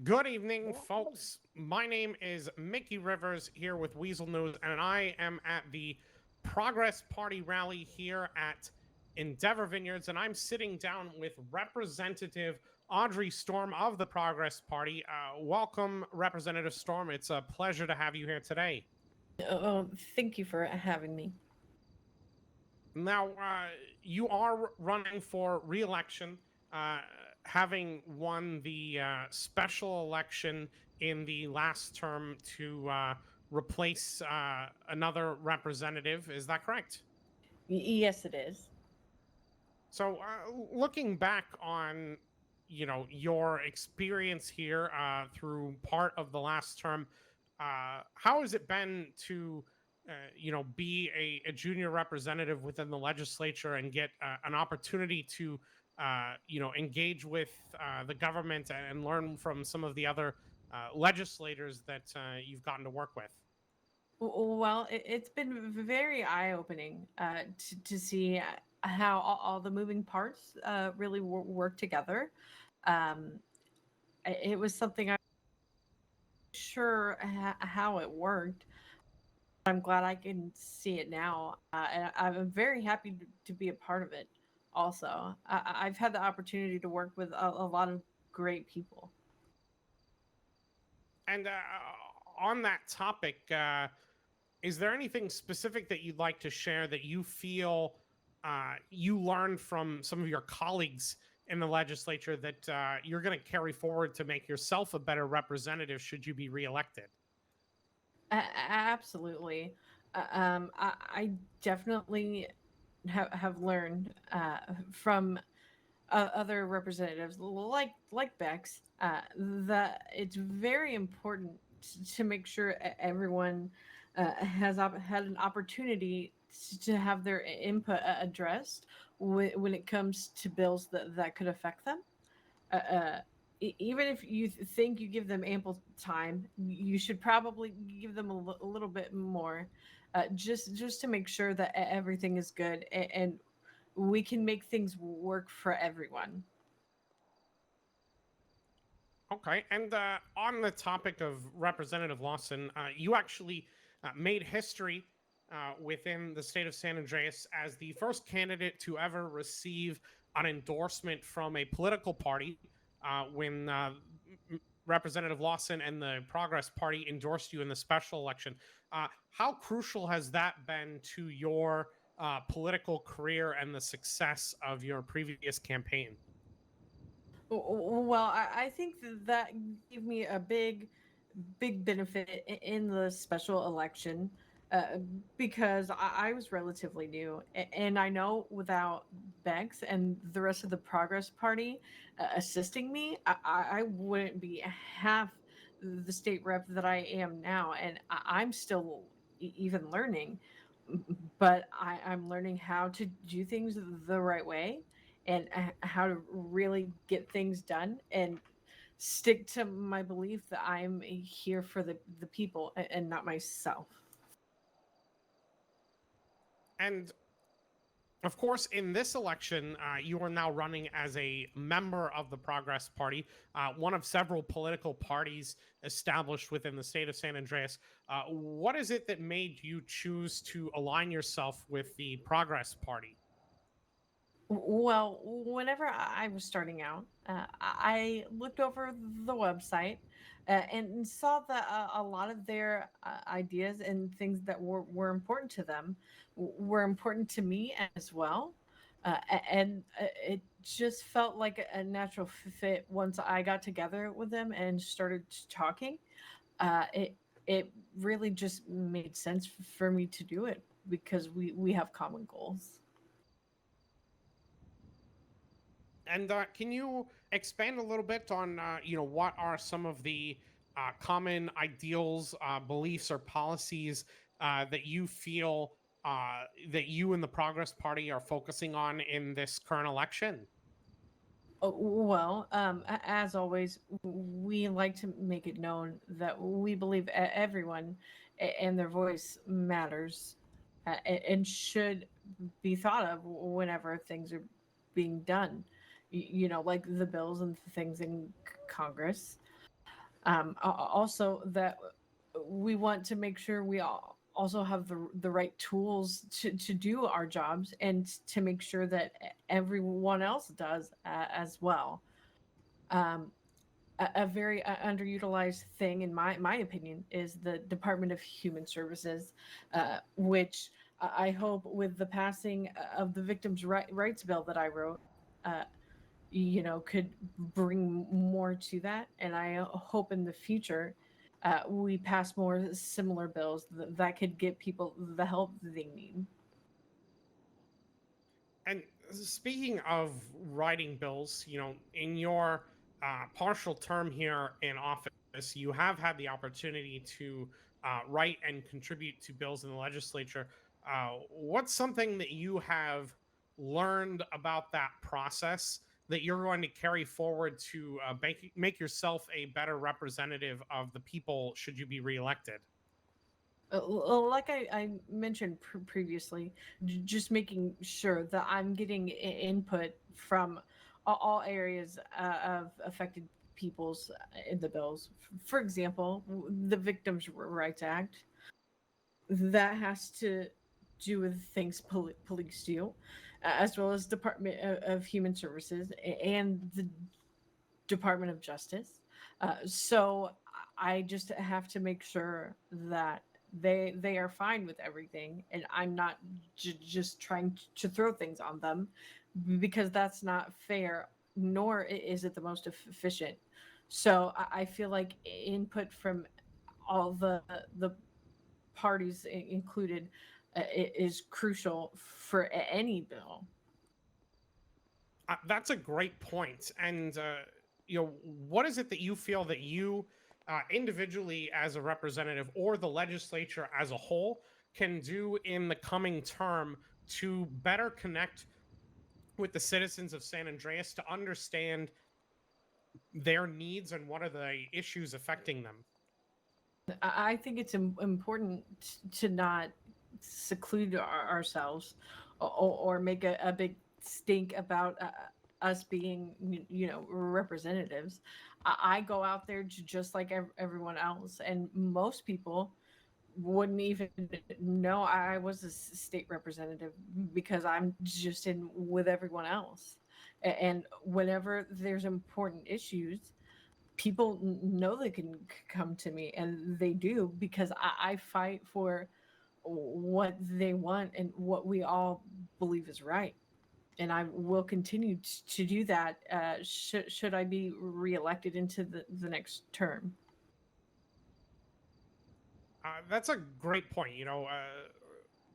Good evening, folks. My name is Mickey Rivers here with Weazel News, and I am at the Progress Party rally here at Endeavor Vineyards, and I'm sitting down with Representative Audrey Storm of the Progress Party. Welcome, Representative Storm. It's a pleasure to have you here today. Oh, thank you for having me. Now, you are running for re-election, uh, having won the special election in the last term to replace another representative. Is that correct? Yes, it is. So, looking back on your experience here through part of the last term, how has it been to be a junior representative within the legislature and get an opportunity to engage with the government and learn from some of the other legislators that you've gotten to work with? Well, it's been very eye-opening to see how all the moving parts really work together. Um, it was something I'm sure how it worked. I'm glad I can see it now, and I'm very happy to be a part of it. Also, I've had the opportunity to work with a lot of great people. And on that topic, is there anything specific that you'd like to share that you feel you learned from some of your colleagues in the legislature that you're going to carry forward to make yourself a better representative should you be reelected? Absolutely. I definitely have learned from other representatives like Bex that it's very important to make sure everyone has had an opportunity to have their input addressed when it comes to bills that could affect them. Uh, Even if you think you give them ample time, you should probably give them a little bit more, just to make sure that everything is good and we can make things work for everyone. Okay, and on the topic of Representative Lawson, you actually made history within the state of San Andreas as the first candidate to ever receive an endorsement from a political party when Representative Lawson and the Progress Party endorsed you in the special election. How crucial has that been to your political career and the success of your previous campaign? Well, I think that gave me a big benefit in the special election uh, because I was relatively new, and I know without Bex and the rest of the Progress Party assisting me, I wouldn't be half the state rep that I am now, and I'm still even learning, but I'm learning how to do things the right way and how to really get things done and stick to my belief that I'm here for the people and not myself. And of course, in this election, you are now running as a member of the Progress Party, one of several political parties established within the state of San Andreas. What is it that made you choose to align yourself with the Progress Party? Well, whenever I was starting out, I looked over the website and saw that a lot of their ideas and things that were important to them were important to me as well. And it just felt like a natural fit once I got together with them and started talking. It really just made sense for me to do it because we have common goals. And can you expand a little bit on, what are some of the common ideals, beliefs, or policies that you feel that you and the Progress Party are focusing on in this current election? Oh, well, as always, we like to make it known that we believe everyone and their voice matters and should be thought of whenever things are being done. Like the bills and the things in Congress. Also, that we want to make sure we also have the right tools to do our jobs and to make sure that everyone else does as well. Um, a very underutilized thing, in my opinion, is the Department of Human Services, which I hope with the passing of the Rights Bill that I wrote, uh, could bring more to that. And I hope in the future we pass more similar bills that could get people the help they need. And speaking of writing bills, in your partial term here in office, you have had the opportunity to write and contribute to bills in the legislature. What's something that you have learned about that process that you're going to carry forward to make yourself a better representative of the people should you be reelected? Like I mentioned previously, just making sure that I'm getting input from all areas of affected peoples in the bills. For example, the Victims' Rights Act, that has to do with things police do, as well as Department of Human Services and the Department of Justice. So I just have to make sure that they are fine with everything, and I'm not just trying to throw things on them, because that's not fair, nor is it the most efficient. So I feel like input from all the parties included is crucial for any bill. That's a great point. And what is it that you feel that you individually as a representative or the legislature as a whole can do in the coming term to better connect with the citizens of San Andreas to understand their needs and what are the issues affecting them? I think it's important to not seclude ourselves, or make a big stink about us being, representatives. I go out there just like everyone else, and most people wouldn't even know I was a state representative, because I'm just in with everyone else. And whenever there's important issues, people know they can come to me, and they do, because I fight for what they want and what we all believe is right. And I will continue to do that, should I be reelected into the next term. That's a great point.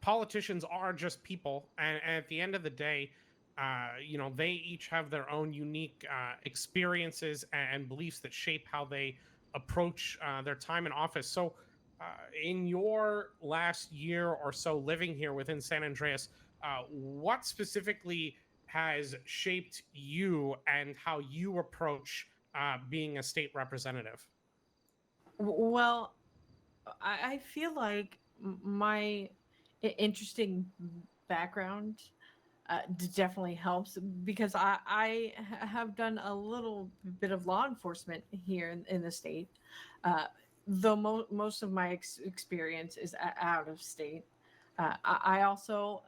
Politicians are just people, and at the end of the day, they each have their own unique experiences and beliefs that shape how they approach their time in office. So, uh, in your last year or so living here within San Andreas, what specifically has shaped you and how you approach being a state representative? Well, I feel like my interesting background definitely helps, because I have done a little bit of law enforcement here in the state, uh, though most of my experience is out of state. I also,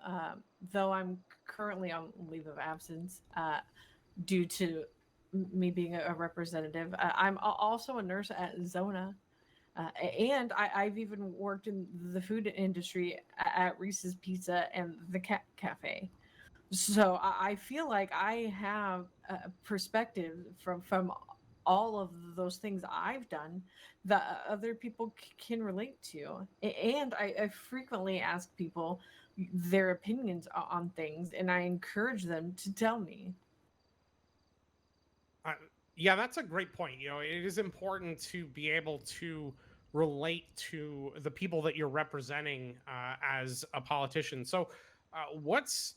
though I'm currently on leave of absence due to me being a representative, I'm also a nurse at Zona. And I've even worked in the food industry at Reese's Pizza and the Cafe. So I feel like I have a perspective from all of those things I've done that other people can relate to. And I frequently ask people their opinions on things, and I encourage them to tell me. Uh, yeah, that's a great point. It is important to be able to relate to the people that you're representing as a politician. So, what's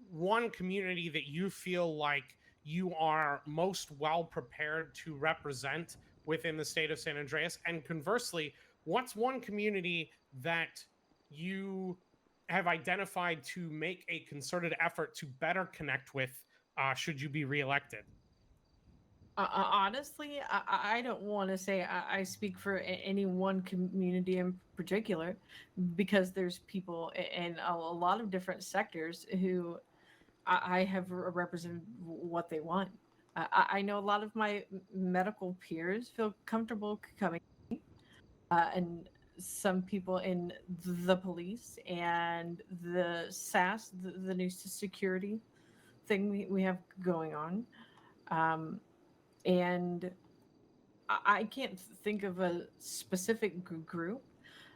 one community that you feel like you are most well prepared to represent within the state of San Andreas? And conversely, what's one community that you have identified to make a concerted effort to better connect with should you be reelected? Honestly, I don't want to say I speak for any one community in particular, because there's people in a lot of different sectors who I have represented what they want. I know a lot of my medical peers feel comfortable coming, and some people in the police and the SAS, the new security thing we have going on. Um, and I can't think of a specific group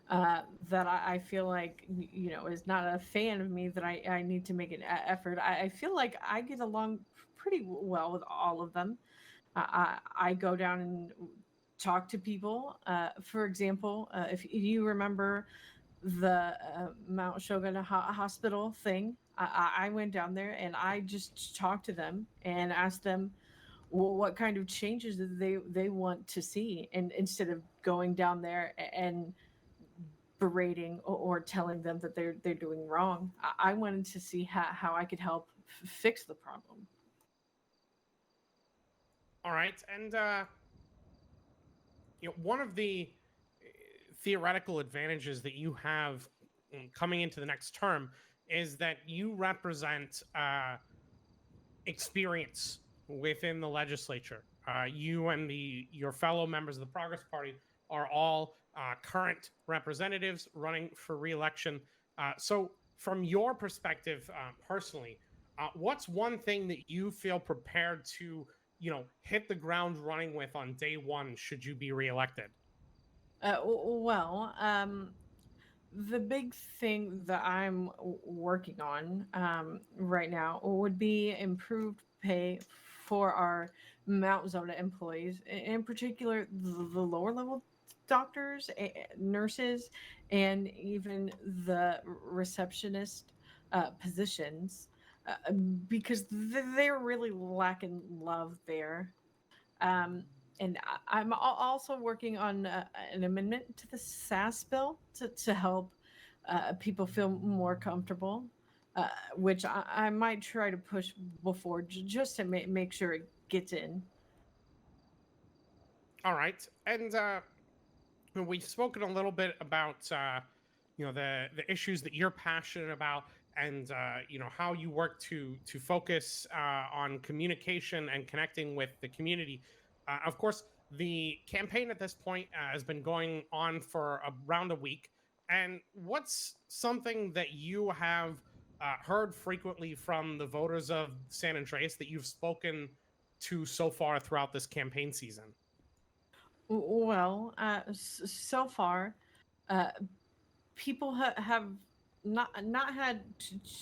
that I feel like, is not a fan of me, that I need to make an effort. I feel like I get along pretty well with all of them. I go down and talk to people. For example, if you remember the Mount Shogun Hospital thing, I went down there and I just talked to them and asked them what kind of changes that they want to see, and instead of going down there and berating or telling them that they're doing wrong, I wanted to see how I could help fix the problem. All right, and one of the theoretical advantages that you have coming into the next term is that you represent experience within the legislature. You and your fellow members of the Progress Party are all current representatives running for reelection. So, from your perspective, personally, what's one thing that you feel prepared to, hit the ground running with on day one should you be reelected? Well, the big thing that I'm working on right now would be improved pay for our Mount Zona employees, in particular the lower level doctors, nurses, and even the receptionist positions, because they're really lacking love there. Um, and I'm also working on an amendment to the SAS bill to help people feel more comfortable, which I might try to push before, just to make sure it gets in. All right, and we've spoken a little bit about the issues that you're passionate about, and how you work to focus on communication and connecting with the community. Of course, the campaign at this point has been going on for around a week. And what's something that you have heard frequently from the voters of San Andreas that you've spoken to so far throughout this campaign season? Well, so far, uh, people have not had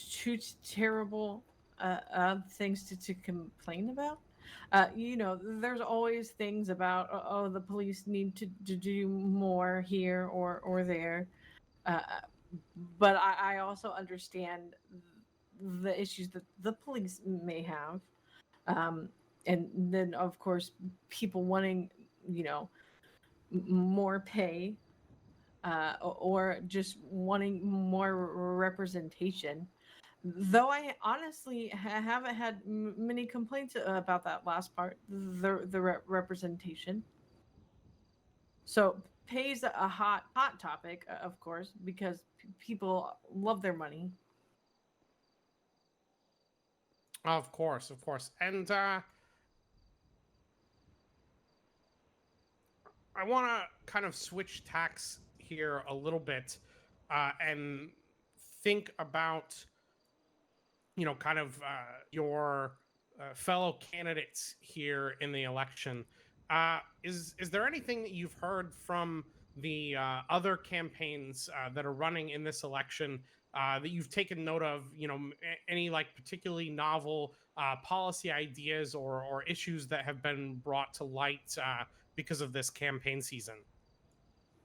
too terrible things to complain about. There's always things about, oh, the police need to do more here or there, uh, but I also understand the issues that the police may have, um, and then of course people wanting, you know more pay, or just wanting more representation. Though I honestly haven't had many complaints about that last part, the representation. So pays a hot topic, of course, because people love their money. Of course, of course. And I want to kind of switch tacks here a little bit and think about, kind of your fellow candidates here in the election. Is there anything that you've heard from the other campaigns that are running in this election that you've taken note of? Any like particularly novel policy ideas or issues that have been brought to light because of this campaign season?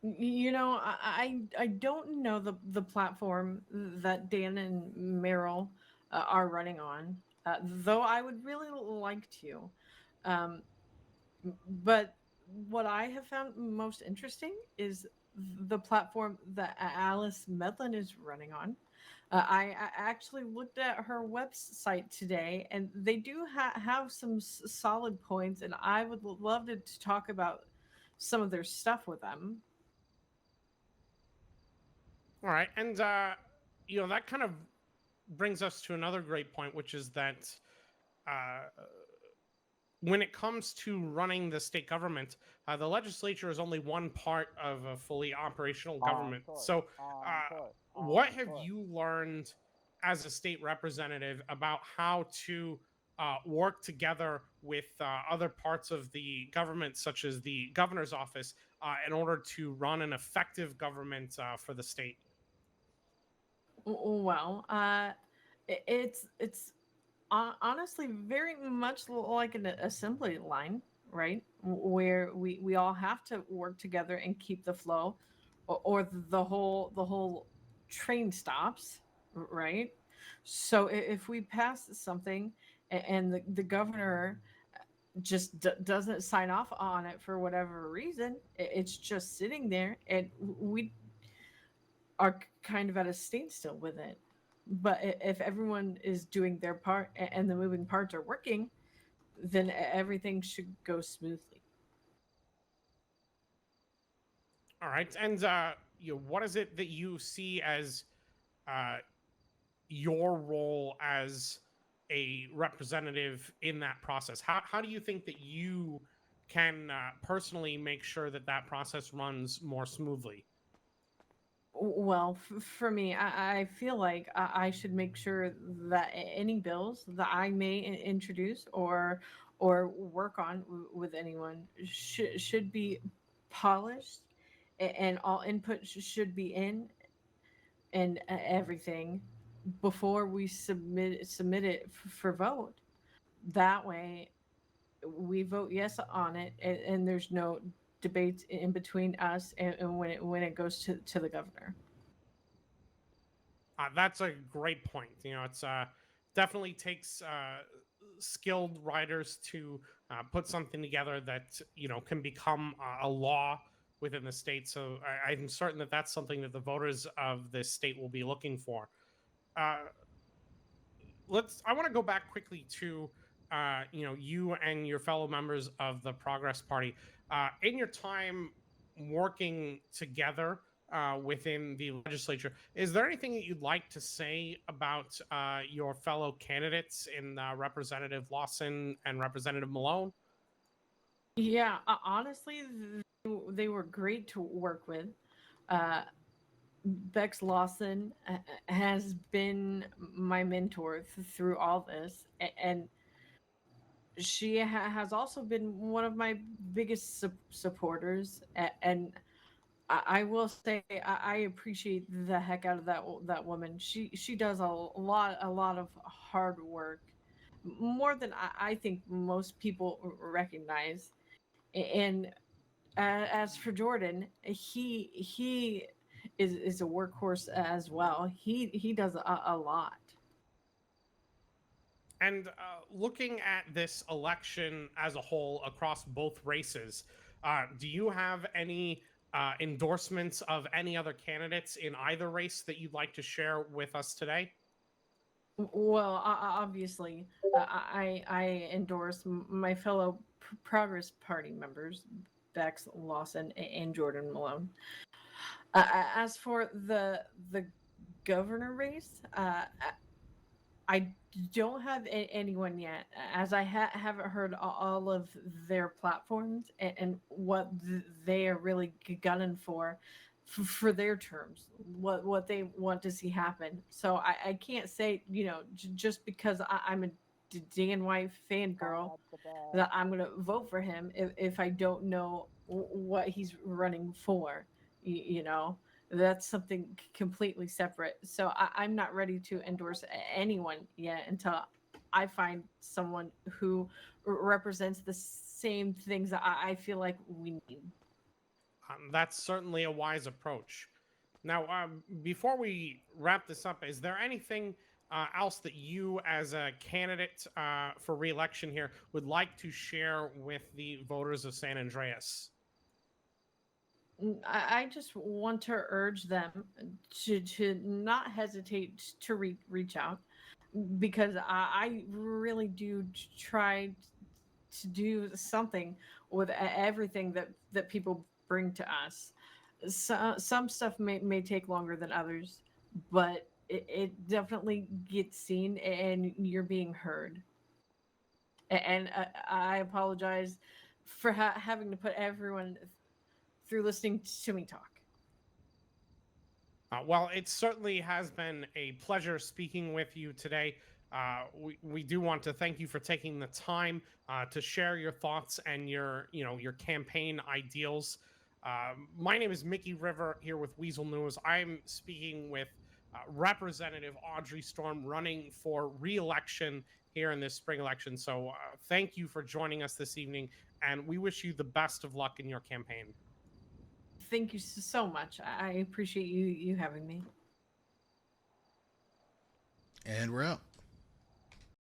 I don't know the platform that Dan and Meryl are running on, though I would really like to. Um, but what I have found most interesting is the platform that Alice Medlin is running on. I actually looked at her website today, and they do have some solid points, and I would love to talk about some of their stuff with them. All right, and that kind of brings us to another great point, which is that uh, when it comes to running the state government, the legislature is only one part of a fully operational government. So, what have you learned as a state representative about how to work together with other parts of the government, such as the governor's office, in order to run an effective government for the state? Well, it's honestly very much like an assembly line, right? Where we all have to work together and keep the flow, or the whole train stops, right? So if we pass something and the governor just doesn't sign off on it for whatever reason, it's just sitting there, and we are kind of at a standstill with it. But if everyone is doing their part and the moving parts are working, then everything should go smoothly. All right, and what is it that you see as uh, your role as a representative in that process? How do you think that you can personally make sure that that process runs more smoothly? Well, for me, I feel like I should make sure that any bills that I may introduce or work on with anyone should be polished, and all input should be in, and everything before we submit it for vote. That way, we vote yes on it, and there's no debates in between us and when it goes to the governor. That's a great point. It's definitely takes skilled writers to put something together that can become a law within the state. So I'm certain that that's something that the voters of this state will be looking for. Uh, I want to go back quickly to you and your fellow members of the Progress Party in your time working together within the legislature. Is there anything that you'd like to say about your fellow candidates in Representative Lawson and Representative Malone? Yeah, honestly, they were great to work with. Uh, Bex Lawson has been my mentor through all this, and she has also been one of my biggest supporters. And I will say I appreciate the heck out of that woman. She does a lot of hard work, more than I think most people recognize. And as for Jordan, he is a workhorse as well. He does a lot. And looking at this election as a whole across both races, do you have any endorsements of any other candidates in either race that you'd like to share with us today? Well, obviously, I endorse my fellow Progress Party members, Bex Lawson and Jordan Malone. As for the governor race, I don't have anyone yet, as I haven't heard all of their platforms and what they are really gunning for their terms, what they want to see happen. So I can't say, just because I'm a Dan White fangirl, that I'm going to vote for him if I don't know what he's running for. You know, that's something completely separate. So I'm not ready to endorse anyone yet until I find someone who represents the same things that I feel like we need. That's certainly a wise approach. Now, before we wrap this up, is there anything else that you, as a candidate for reelection here, would like to share with the voters of San Andreas? I just want to urge them to not hesitate to reach out, because I really do try to do something with everything that people bring to us. Some stuff may take longer than others, but it definitely gets seen and you're being heard. And I apologize for having to put everyone through listening to me talk. Well, it certainly has been a pleasure speaking with you today. We do want to thank you for taking the time to share your thoughts and your campaign ideals. My name is Mickey River here with Weazel News. I'm speaking with Representative Audrey Storm, running for re-election here in this spring election. So thank you for joining us this evening, and we wish you the best of luck in your campaign. Thank you so much. I appreciate you having me. And we're out.